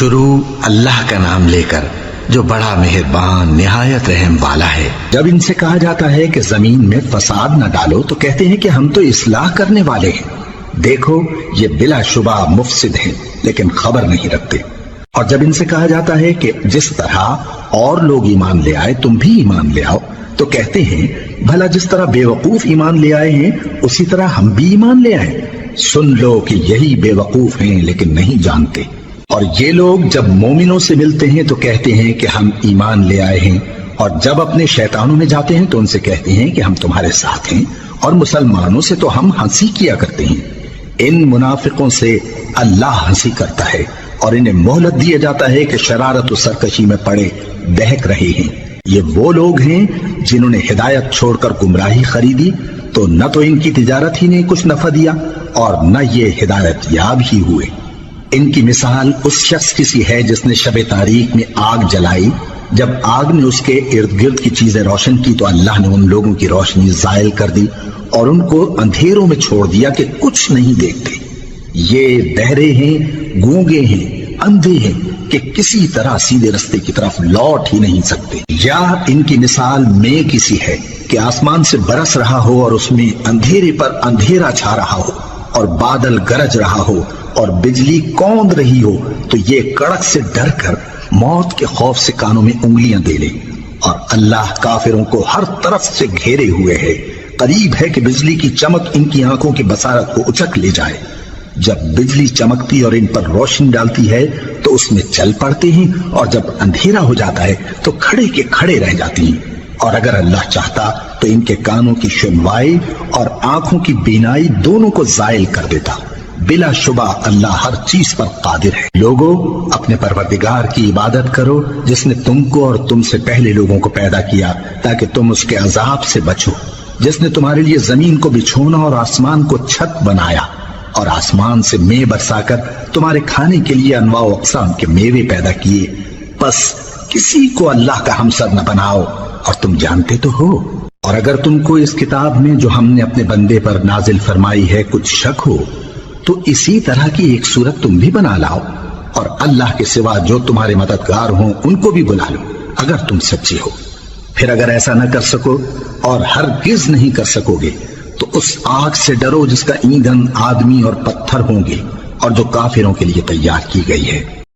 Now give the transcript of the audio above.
شروع اللہ کا نام لے کر جو بڑا مہربان نہایت رحم والا ہے۔ جب ان سے کہا جاتا ہے کہ زمین میں فساد نہ ڈالو تو کہتے ہیں کہ ہم تو اصلاح کرنے والے ہیں۔ دیکھو یہ بلا شبہ مفسد ہیں لیکن خبر نہیں رکھتے۔ اور جب ان سے کہا جاتا ہے کہ جس طرح اور لوگ ایمان لے آئے تم بھی ایمان لے آؤ تو کہتے ہیں بھلا جس طرح بے وقوف ایمان لے آئے ہیں اسی طرح ہم بھی ایمان لے آئے۔ سن لو کہ یہی بے وقوف ہیں لیکن نہیں جانتے۔ اور یہ لوگ جب مومنوں سے ملتے ہیں تو کہتے ہیں کہ ہم ایمان لے آئے ہیں، اور جب اپنے شیطانوں میں جاتے ہیں تو ان سے کہتے ہیں کہ ہم تمہارے ساتھ ہیں، اور مسلمانوں سے تو ہم ہنسی کیا کرتے ہیں۔ ان منافقوں سے اللہ ہنسی کرتا ہے اور انہیں مہلت دیا جاتا ہے کہ شرارت و سرکشی میں پڑے بہک رہے ہیں۔ یہ وہ لوگ ہیں جنہوں نے ہدایت چھوڑ کر گمراہی خریدی تو نہ تو ان کی تجارت ہی نے کچھ نفع دیا اور نہ یہ ہدایت یاب ہی ہوئے۔ ان کی مثال اس شخص کی سی ہے جس نے شب تاریک میں آگ جلائی، جب آگ نے اس کے ارد گرد کی چیزیں روشن کی تو اللہ نے ان لوگوں کی روشنی زائل کر دی اور ان کو اندھیروں میں چھوڑ دیا کہ کچھ نہیں دیکھتے۔ یہ بہرے ہیں، گونگے ہیں، اندھے ہیں کہ کسی طرح سیدھے رستے کی طرف لوٹ ہی نہیں سکتے۔ یا ان کی مثال میں کسی ہے کہ آسمان سے برس رہا ہو اور اس میں اندھیرے پر اندھیرا چھا رہا ہو اور بادل گرج رہا ہو اور بجلی کوند رہی ہو تو یہ کڑک سے ڈر کر موت کے خوف سے کانوں میں انگلیاں دے لے۔ اور اللہ کافروں کو ہر طرف سے گھیرے ہوئے ہے، قریب ہے کہ بجلی کی چمک ان کی آنکھوں کی بصارت کو اچک لے جائے۔ جب بجلی چمکتی اور ان پر روشنی ڈالتی ہے تو اس میں چل پڑتے ہیں، اور جب اندھیرا ہو جاتا ہے تو کھڑے کے کھڑے رہ جاتی ہیں۔ اور اگر اللہ چاہتا تو ان کے کانوں کی سنوائی اور آنکھوں کی بینائی دونوں کو زائل کر دیتا۔ بلا شبہ اللہ ہر چیز پر قادر ہے۔ لوگوں اپنے پروردگار کی عبادت کرو جس نے تم کو اور تم سے پہلے لوگوں کو پیدا کیا تاکہ تم اس کے عذاب سے بچو، جس نے تمہارے لیے زمین کو بچھونا اور آسمان کو چھت بنایا اور آسمان سے مے برسا کر تمہارے کھانے کے لیے انواع و اقسام کے میوے پیدا کیے۔ بس کسی کو اللہ کا ہمسر نہ بناؤ اور تم جانتے تو ہو۔ اور اگر تم کو اس کتاب میں جو ہم نے اپنے بندے پر نازل فرمائی ہے کچھ شک ہو تو اسی طرح کی ایک صورت تم بھی بنا لاؤ، اور اللہ کے سوا جو تمہارے مددگار ہوں ان کو بھی بلا لو اگر تم سچے ہو۔ پھر اگر ایسا نہ کر سکو اور ہرگز نہیں کر سکو گے تو اس آگ سے ڈرو جس کا ایندھن آدمی اور پتھر ہوں گے اور جو کافروں کے لیے تیار کی گئی ہے۔